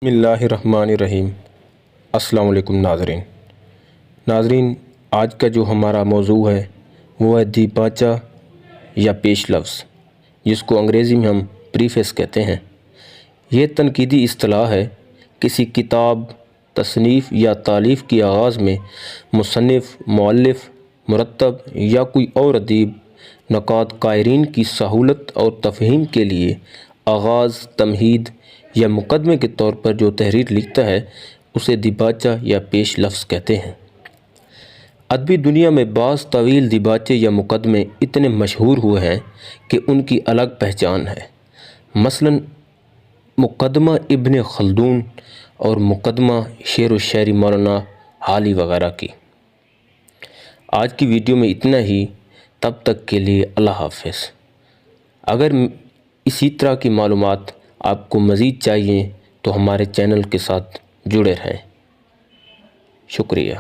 بسم اللہ الرحمن الرحیم۔ السلام علیکم ناظرین، آج کا جو ہمارا موضوع ہے وہ ہے دیباچہ یا پیش لفظ، جس کو انگریزی میں ہم پریفیس کہتے ہیں۔ یہ تنقیدی اصطلاح ہے کسی کتاب، تصنیف یا تالیف کی آغاز میں مصنف، مؤلف، مرتب یا کوئی اور ادیب نقاد قارئین کی سہولت اور تفہیم کے لیے آغاز، تمہید یا مقدمے کے طور پر جو تحریر لکھتا ہے اسے دیباچہ یا پیش لفظ کہتے ہیں۔ ادبی دنیا میں بعض طویل دیباچے یا مقدمے اتنے مشہور ہوئے ہیں کہ ان کی الگ پہچان ہے، مثلاً مقدمہ ابن خلدون اور مقدمہ شعر و شاعری مولانا حالی وغیرہ کی۔ آج کی ویڈیو میں اتنا ہی، تب تک کے لیے اللہ حافظ۔ اگر اسی طرح کی معلومات آپ کو مزید چاہیے تو ہمارے چینل کے ساتھ جڑے رہیں۔ شکریہ۔